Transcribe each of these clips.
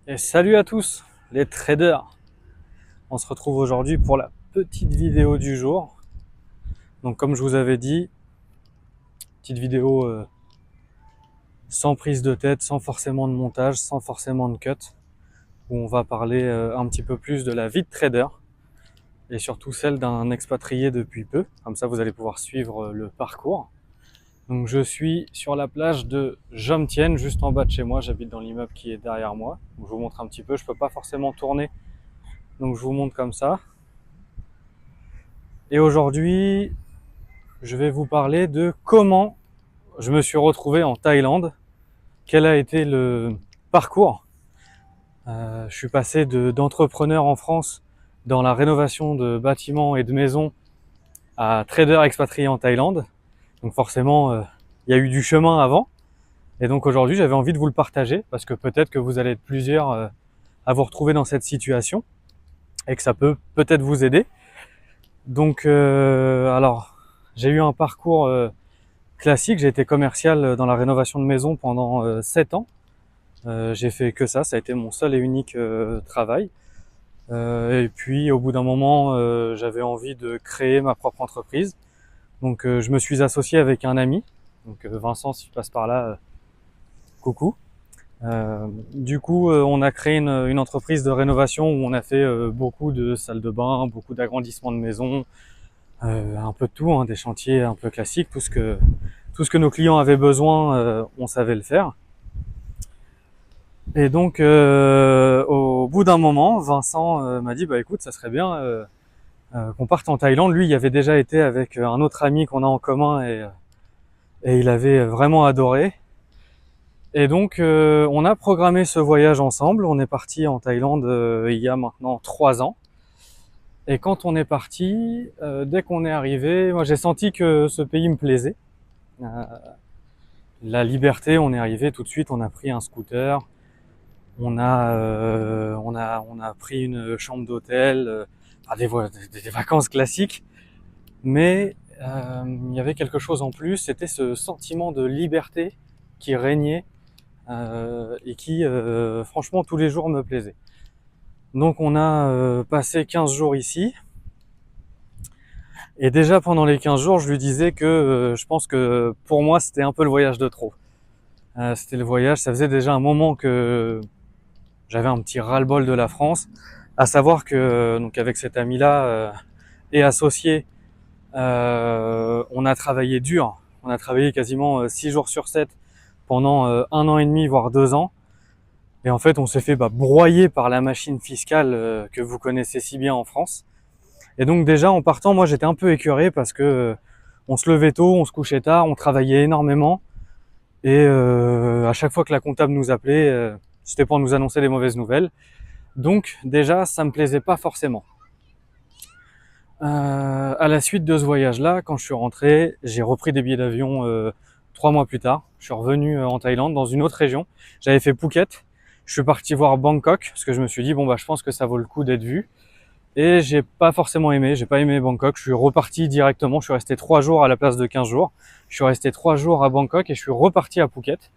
Et salut à tous les traders. On se retrouve aujourd'hui pour la petite vidéo du jour. Donc comme je vous avais dit, petite vidéo sans prise de tête, sans forcément de montage, sans forcément de cut, où on va parler un petit peu plus de la vie de trader et surtout celle d'un expatrié depuis peu. Comme ça vous allez pouvoir suivre le parcours. Donc je suis sur la plage de Jomtien, juste en bas de chez moi. J'habite dans l'immeuble qui est derrière moi. Donc, je vous montre un petit peu. Je peux pas forcément tourner, donc je vous montre comme ça. Et aujourd'hui, je vais vous parler de comment je me suis retrouvé en Thaïlande, quel a été le parcours. Je suis passé d'entrepreneur en France dans la rénovation de bâtiments et de maisons à trader expatrié en Thaïlande. Donc forcément, il y a eu du chemin avant. Et donc aujourd'hui, j'avais envie de vous le partager parce que peut-être que vous allez être plusieurs à vous retrouver dans cette situation et que ça peut peut-être vous aider. Donc alors, j'ai eu un parcours classique. J'ai été commercial dans la rénovation de maison pendant 7 ans. J'ai fait que ça a été mon seul et unique travail. Et puis au bout d'un moment, j'avais envie de créer ma propre entreprise. Donc je me suis associé avec un ami. Donc Vincent, si tu passes par là, coucou. Du coup, on a créé une entreprise de rénovation où on a fait beaucoup de salles de bain, beaucoup d'agrandissements de maisons, un peu de tout, hein, des chantiers un peu classiques, tout ce que nos clients avaient besoin, on savait le faire. Et donc, au bout d'un moment, Vincent m'a dit, bah écoute, ça serait bien qu'on parte en Thaïlande. Lui, il avait déjà été avec un autre ami qu'on a en commun et il avait vraiment adoré. Et donc, on a programmé ce voyage ensemble. On est parti en Thaïlande il y a maintenant 3 ans. Et quand on est parti, dès qu'on est arrivé, moi j'ai senti que ce pays me plaisait. Euh, la liberté, on est arrivé tout de suite, on a pris un scooter. On a pris une chambre d'hôtel, des vacances classiques, mais il y avait quelque chose en plus, c'était ce sentiment de liberté qui régnait et qui, franchement, tous les jours me plaisait. Donc on a passé 15 jours ici, et déjà pendant les 15 jours, je lui disais que je pense que pour moi, c'était un peu le voyage de trop. C'était le voyage, ça faisait déjà un moment que j'avais un petit ras-le-bol de la France, à savoir que donc avec cet ami-là et associé, on a travaillé dur, on a travaillé quasiment 6 jours sur 7 pendant 1 an et demi, voire 2 ans. Et en fait, on s'est fait broyer par la machine fiscale que vous connaissez si bien en France. Et donc déjà, en partant, moi j'étais un peu écœuré parce que on se levait tôt, on se couchait tard, on travaillait énormément. Et à chaque fois que la comptable nous appelait, c'était pour nous annoncer des mauvaises nouvelles. Donc déjà, ça me plaisait pas forcément. À la suite de ce voyage-là, quand je suis rentré, j'ai repris des billets d'avion 3 mois plus tard. Je suis revenu en Thaïlande, dans une autre région. J'avais fait Phuket. Je suis parti voir Bangkok parce que je me suis dit bon je pense que ça vaut le coup d'être vu. Et j'ai pas forcément aimé. J'ai pas aimé Bangkok. Je suis reparti directement. Je suis resté 3 jours à la place de 15 jours. Je suis resté 3 jours à Bangkok et je suis reparti à Phuket.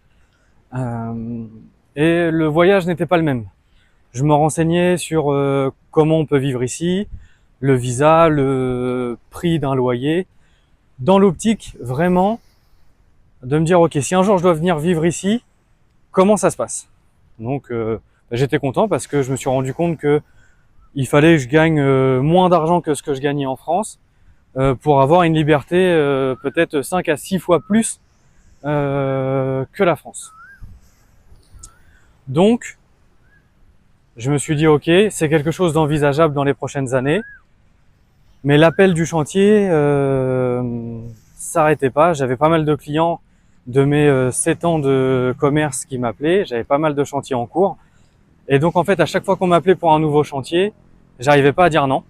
Et le voyage n'était pas le même. Je me renseignais sur comment on peut vivre ici, le visa, le prix d'un loyer, dans l'optique vraiment de me dire ok, si un jour je dois venir vivre ici, comment ça se passe? Donc j'étais content parce que je me suis rendu compte que il fallait que je gagne moins d'argent que ce que je gagnais en France pour avoir une liberté peut-être 5 à 6 fois plus que la France. Donc je me suis dit ok, c'est quelque chose d'envisageable dans les prochaines années. Mais l'appel du chantier s'arrêtait pas. J'avais pas mal de clients de mes 7 ans de commerce qui m'appelaient. J'avais pas mal de chantiers en cours. Et donc en fait, à chaque fois qu'on m'appelait pour un nouveau chantier, j'arrivais pas à dire non.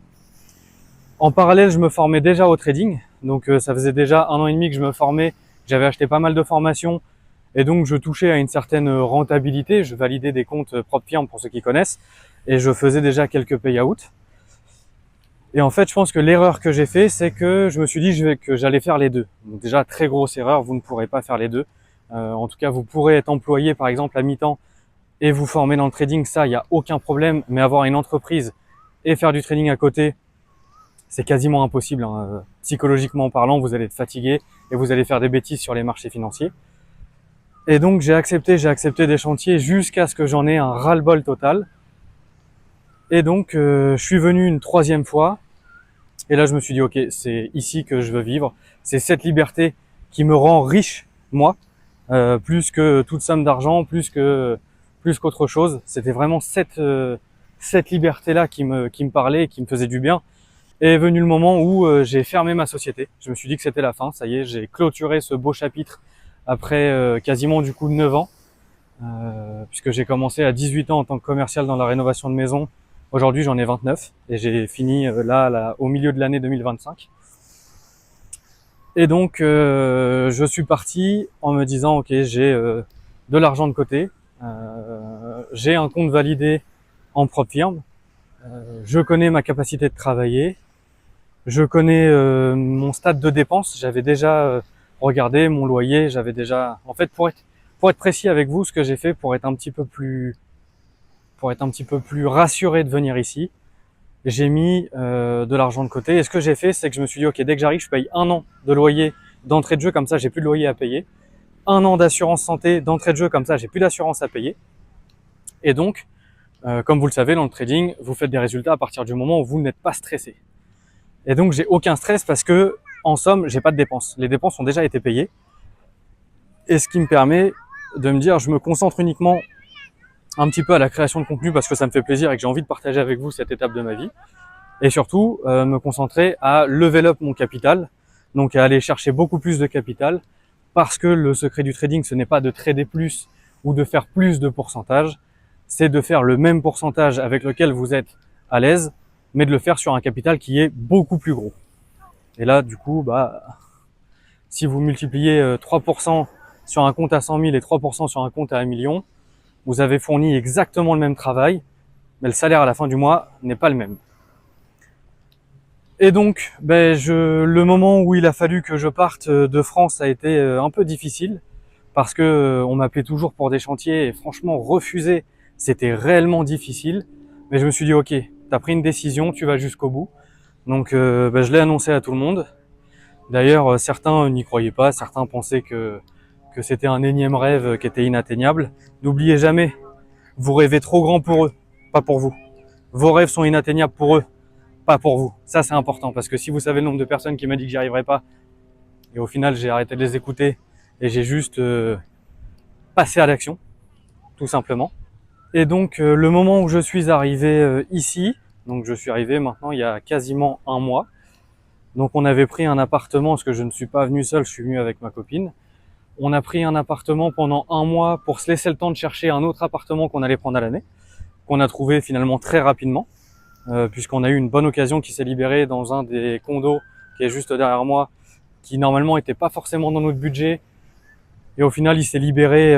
En parallèle, je me formais déjà au trading. Donc ça faisait déjà 1 an et demi que je me formais. J'avais acheté pas mal de formations. Et donc je touchais à une certaine rentabilité. Je validais des comptes propres firmes pour ceux qui connaissent. Et je faisais déjà quelques payouts. Et en fait, je pense que l'erreur que j'ai fait, c'est que je me suis dit que j'allais faire les deux. Donc déjà, très grosse erreur, vous ne pourrez pas faire les deux. En tout cas, vous pourrez être employé, par exemple, à mi-temps et vous former dans le trading, ça, il n'y a aucun problème. Mais avoir une entreprise et faire du trading à côté, c'est quasiment impossible. Hein. Psychologiquement parlant, vous allez être fatigué et vous allez faire des bêtises sur les marchés financiers. Et donc j'ai accepté des chantiers jusqu'à ce que j'en ai un ras-le-bol total. Et donc je suis venu une 3e fois. Et là je me suis dit ok, c'est ici que je veux vivre. C'est cette liberté qui me rend riche, moi, plus que toute somme d'argent, plus qu'autre chose. C'était vraiment cette liberté-là qui me parlait, qui me faisait du bien. Et est venu le moment où j'ai fermé ma société. Je me suis dit que c'était la fin, ça y est, j'ai clôturé ce beau chapitre après quasiment du coup 9 ans, puisque j'ai commencé à 18 ans en tant que commercial dans la rénovation de maison. Aujourd'hui j'en ai 29 et j'ai fini là au milieu de l'année 2025. Et donc je suis parti en me disant ok, j'ai de l'argent de côté, j'ai un compte validé en propre firme, je connais ma capacité de travailler, je connais mon stade de dépenses. J'avais déjà regardé mon loyer. J'avais déjà, en fait, pour être précis avec vous, ce que j'ai fait pour être un petit peu plus rassuré de venir ici, j'ai mis de l'argent de côté. Et ce que j'ai fait, c'est que je me suis dit, ok, dès que j'arrive, je paye 1 an de loyer d'entrée de jeu, comme ça, j'ai plus de loyer à payer. 1 an d'assurance santé d'entrée de jeu, comme ça, j'ai plus d'assurance à payer. Et donc, comme vous le savez, dans le trading, vous faites des résultats à partir du moment où vous n'êtes pas stressé. Et donc j'ai aucun stress parce que, en somme, j'ai pas de dépenses. Les dépenses ont déjà été payées. Et ce qui me permet de me dire, je me concentre uniquement un petit peu à la création de contenu parce que ça me fait plaisir et que j'ai envie de partager avec vous cette étape de ma vie. Et surtout, me concentrer à level up mon capital. Donc à aller chercher beaucoup plus de capital parce que le secret du trading, ce n'est pas de trader plus ou de faire plus de pourcentage. C'est de faire le même pourcentage avec lequel vous êtes à l'aise, mais de le faire sur un capital qui est beaucoup plus gros. Et là, du coup, si vous multipliez 3% sur un compte à 100 000 et 3% sur un compte à 1 million, vous avez fourni exactement le même travail, mais le salaire à la fin du mois n'est pas le même. Et donc, le moment où il a fallu que je parte de France a été un peu difficile, parce que on m'appelait toujours pour des chantiers, et franchement, refuser, c'était réellement difficile. Mais je me suis dit, ok, t'as pris une décision, tu vas jusqu'au bout. Donc, je l'ai annoncé à tout le monde. D'ailleurs, certains n'y croyaient pas, certains pensaient que c'était un énième rêve qui était inatteignable. N'oubliez jamais, vous rêvez trop grand pour eux, pas pour vous. Vos rêves sont inatteignables pour eux, pas pour vous. Ça, c'est important, parce que si vous savez le nombre de personnes qui m'ont dit que j'y arriverais pas, et au final, j'ai arrêté de les écouter, et j'ai juste passé à l'action, tout simplement. Et donc, le moment où je suis arrivé ici, donc je suis arrivé maintenant il y a quasiment 1 mois, donc on avait pris un appartement, parce que je ne suis pas venu seul, je suis venu avec ma copine. On a pris un appartement pendant 1 mois pour se laisser le temps de chercher un autre appartement qu'on allait prendre à l'année, qu'on a trouvé finalement très rapidement, puisqu'on a eu une bonne occasion qui s'est libérée dans un des condos qui est juste derrière moi, qui normalement était pas forcément dans notre budget. Et au final, il s'est libéré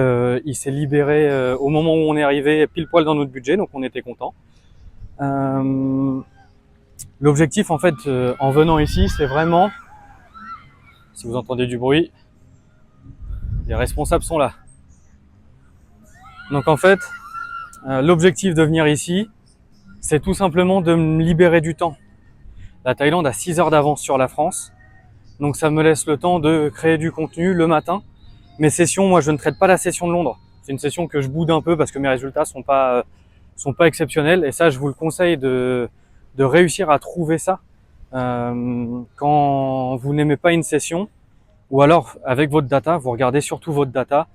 au moment où on est arrivé, pile poil dans notre budget, donc on était content. L'objectif, en fait, en venant ici, c'est vraiment, si vous entendez du bruit, les responsables sont là. Donc en fait, l'objectif de venir ici, c'est tout simplement de me libérer du temps. La Thaïlande a 6 heures d'avance sur la France, donc ça me laisse le temps de créer du contenu le matin. Mes sessions, moi je ne traite pas la session de Londres. C'est une session que je boude un peu parce que mes résultats sont pas exceptionnels, et ça je vous le conseille de réussir à trouver ça quand vous n'aimez pas une session, ou alors avec votre data, vous regardez surtout votre data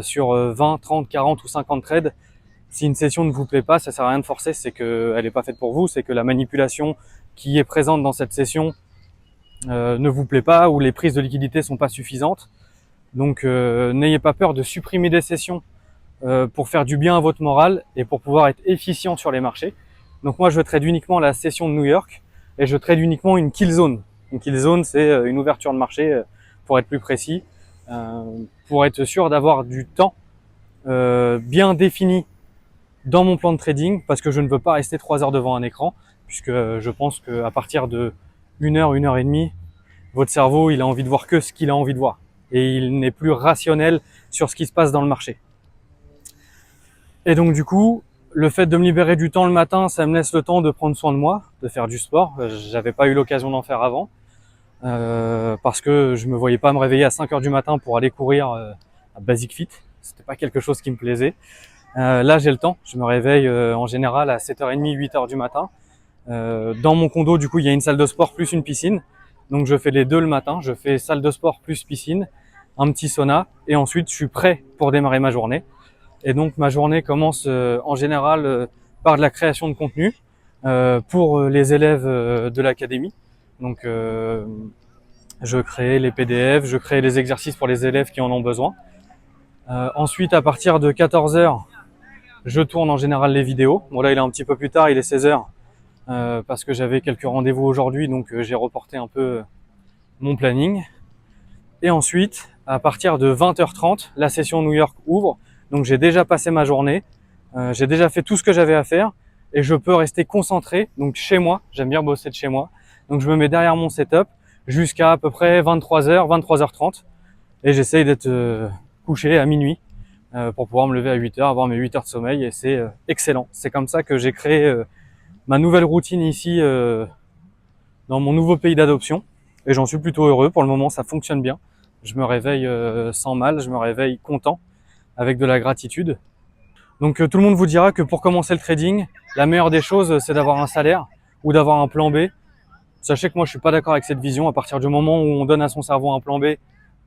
sur 20, 30, 40 ou 50 trades. Si une session ne vous plaît pas, ça sert à rien de forcer, c'est qu'elle n'est pas faite pour vous, c'est que la manipulation qui est présente dans cette session ne vous plaît pas, ou les prises de liquidité sont pas suffisantes. Donc n'ayez pas peur de supprimer des sessions pour faire du bien à votre morale et pour pouvoir être efficient sur les marchés. Donc moi je trade uniquement la session de New York et je trade uniquement une kill zone. Une kill zone, c'est une ouverture de marché, pour être plus précis, pour être sûr d'avoir du temps bien défini dans mon plan de trading, parce que je ne veux pas rester 3 heures devant un écran, puisque je pense qu'à partir de 1 heure, 1 heure et demie, votre cerveau il a envie de voir que ce qu'il a envie de voir, et il n'est plus rationnel sur ce qui se passe dans le marché. Et donc du coup, le fait de me libérer du temps le matin, ça me laisse le temps de prendre soin de moi, de faire du sport. J'avais pas eu l'occasion d'en faire avant, parce que je me voyais pas me réveiller à 5 heures du matin pour aller courir à Basic Fit. C'était pas quelque chose qui me plaisait. Là, j'ai le temps. Je me réveille en général à 7h30, 8h du matin. Dans mon condo, du coup, il y a une salle de sport plus une piscine. Donc, je fais les deux le matin. Je fais salle de sport plus piscine, un petit sauna, et ensuite, je suis prêt pour démarrer ma journée. Et donc, ma journée commence en général par de la création de contenu pour les élèves de l'académie. Donc, je crée les PDF, je crée les exercices pour les élèves qui en ont besoin. Ensuite, à partir de 14h, je tourne en général les vidéos. Bon, là, il est un petit peu plus tard, il est 16h. Parce que j'avais quelques rendez-vous aujourd'hui, donc j'ai reporté un peu mon planning. Et ensuite, à partir de 20h30, la session New York ouvre. Donc j'ai déjà passé ma journée, j'ai déjà fait tout ce que j'avais à faire et je peux rester concentré. Donc chez moi, j'aime bien bosser de chez moi. Donc je me mets derrière mon setup jusqu'à peu près 23h, 23h30 et j'essaye d'être couché à minuit pour pouvoir me lever à 8h, avoir mes 8 heures de sommeil et c'est excellent. C'est comme ça que j'ai créé ma nouvelle routine ici dans mon nouveau pays d'adoption et j'en suis plutôt heureux. Pour le moment, ça fonctionne bien. Je me réveille sans mal, je me réveille content, avec de la gratitude. Donc tout le monde vous dira que pour commencer le trading, la meilleure des choses, c'est d'avoir un salaire ou d'avoir un plan B. Sachez que moi, je suis pas d'accord avec cette vision. À partir du moment où on donne à son cerveau un plan B,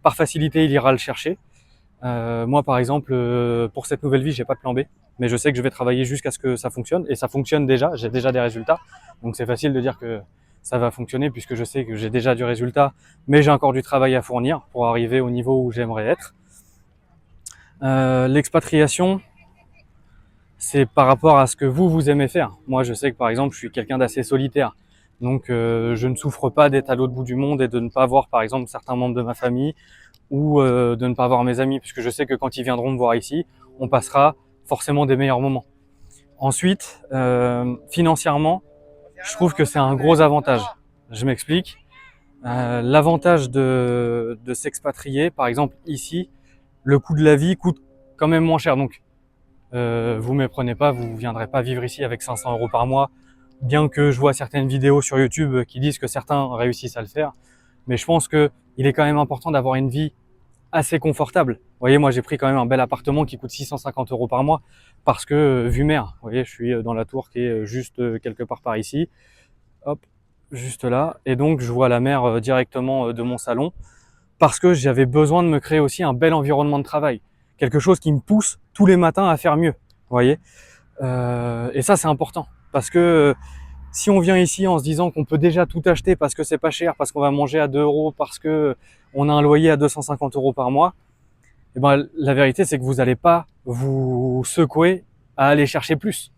par facilité, il ira le chercher. Moi, par exemple, pour cette nouvelle vie, j'ai pas de plan B, mais je sais que je vais travailler jusqu'à ce que ça fonctionne, et ça fonctionne déjà. J'ai déjà des résultats, donc c'est facile de dire que ça va fonctionner puisque je sais que j'ai déjà du résultat, mais j'ai encore du travail à fournir pour arriver au niveau où j'aimerais être. L'expatriation, c'est par rapport à ce que vous aimez faire. Moi, je sais que par exemple, je suis quelqu'un d'assez solitaire, donc je ne souffre pas d'être à l'autre bout du monde et de ne pas voir, par exemple, certains membres de ma famille ou de ne pas voir mes amis, puisque je sais que quand ils viendront me voir ici, on passera forcément des meilleurs moments. Ensuite, financièrement, je trouve que c'est un gros avantage. Je m'explique. L'avantage de s'expatrier, par exemple ici, le coût de la vie coûte quand même moins cher. Donc, vous méprenez pas, vous viendrez pas vivre ici avec 500 € par mois, bien que je vois certaines vidéos sur YouTube qui disent que certains réussissent à le faire. Mais je pense que il est quand même important d'avoir une vie assez confortable. Vous voyez, moi j'ai pris quand même un bel appartement qui coûte 650 € par mois parce que vue mer. Vous voyez, je suis dans la tour qui est juste quelque part par ici. Hop, juste là. Et donc je vois la mer directement de mon salon parce que j'avais besoin de me créer aussi un bel environnement de travail. Quelque chose qui me pousse tous les matins à faire mieux. Vous voyez, et ça c'est important parce que si on vient ici en se disant qu'on peut déjà tout acheter parce que c'est pas cher, parce qu'on va manger à 2 €, parce que on a un loyer à 250 € par mois, et ben la vérité c'est que vous n'allez pas vous secouer à aller chercher plus.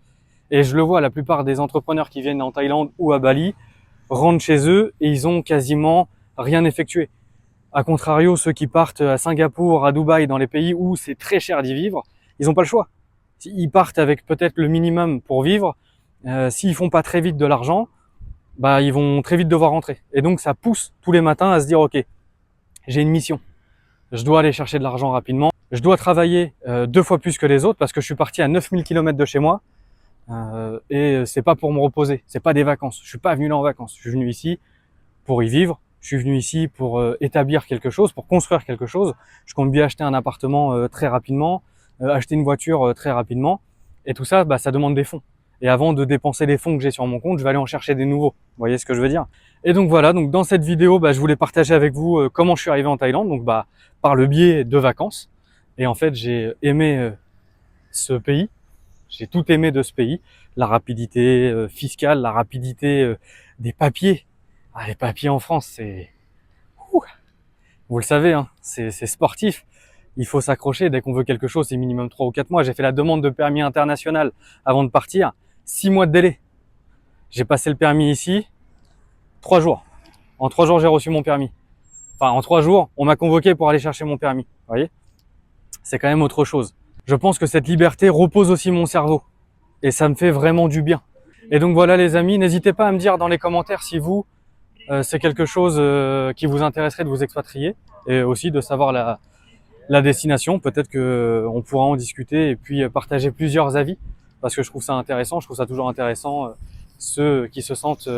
Et je le vois, la plupart des entrepreneurs qui viennent en Thaïlande ou à Bali rentrent chez eux et ils ont quasiment rien effectué. A contrario, ceux qui partent à Singapour, à Dubaï, dans les pays où c'est très cher d'y vivre, ils n'ont pas le choix. Ils partent avec peut-être le minimum pour vivre. S'ils font pas très vite de l'argent, bah ils vont très vite devoir rentrer. Et donc ça pousse tous les matins à se dire ok, j'ai une mission, je dois aller chercher de l'argent rapidement, je dois travailler 2 fois plus que les autres parce que je suis parti à 9000 km de chez moi et c'est pas pour me reposer, c'est pas des vacances. Je suis pas venu là en vacances, je suis venu ici pour y vivre. Je suis venu ici pour établir quelque chose, pour construire quelque chose. Je compte bien acheter un appartement très rapidement, acheter une voiture très rapidement. Et tout ça, bah, ça demande des fonds. Et avant de dépenser les fonds que j'ai sur mon compte, je vais aller en chercher des nouveaux. Vous voyez ce que je veux dire? Et donc voilà, donc dans cette vidéo, bah, je voulais partager avec vous comment je suis arrivé en Thaïlande, donc bah, par le biais de vacances. Et en fait, j'ai aimé ce pays. J'ai tout aimé de ce pays. La rapidité fiscale, la rapidité des papiers. Ah, les papiers en France, c'est... Vous le savez, hein, c'est sportif. Il faut s'accrocher. Dès qu'on veut quelque chose, c'est minimum 3 ou 4 mois. J'ai fait la demande de permis international avant de partir. 6 mois de délai. J'ai passé le permis ici 3 jours. En 3 jours, j'ai reçu mon permis. Enfin, en 3 jours, on m'a convoqué pour aller chercher mon permis. Vous voyez? C'est quand même autre chose. Je pense que cette liberté repose aussi mon cerveau. Et ça me fait vraiment du bien. Et donc voilà les amis, n'hésitez pas à me dire dans les commentaires si vous, c'est quelque chose qui vous intéresserait de vous expatrier et aussi de savoir la la destination. Peut-être que on pourra en discuter et puis partager plusieurs avis, parce que je trouve ça intéressant. Je trouve ça toujours intéressant ceux qui se sentent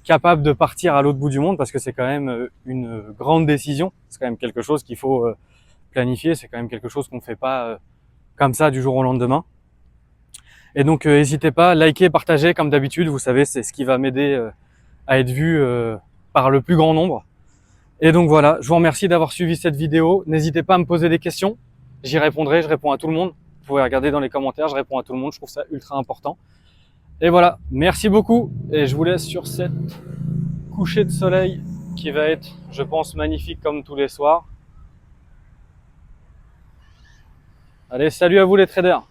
capables de partir à l'autre bout du monde, parce que c'est quand même une grande décision. C'est quand même quelque chose qu'il faut planifier. C'est quand même quelque chose qu'on fait pas comme ça du jour au lendemain. Et donc n'hésitez pas, likez, partagez comme d'habitude. Vous savez, c'est ce qui va m'aider à être vu par le plus grand nombre. Et donc voilà, je vous remercie d'avoir suivi cette vidéo. N'hésitez pas à me poser des questions, j'y répondrai, je réponds à tout le monde. Vous pouvez regarder dans les commentaires, je réponds à tout le monde, je trouve ça ultra important. Et voilà, merci beaucoup et je vous laisse sur cette coucher de soleil qui va être, je pense, magnifique comme tous les soirs. Allez, salut à vous les traders!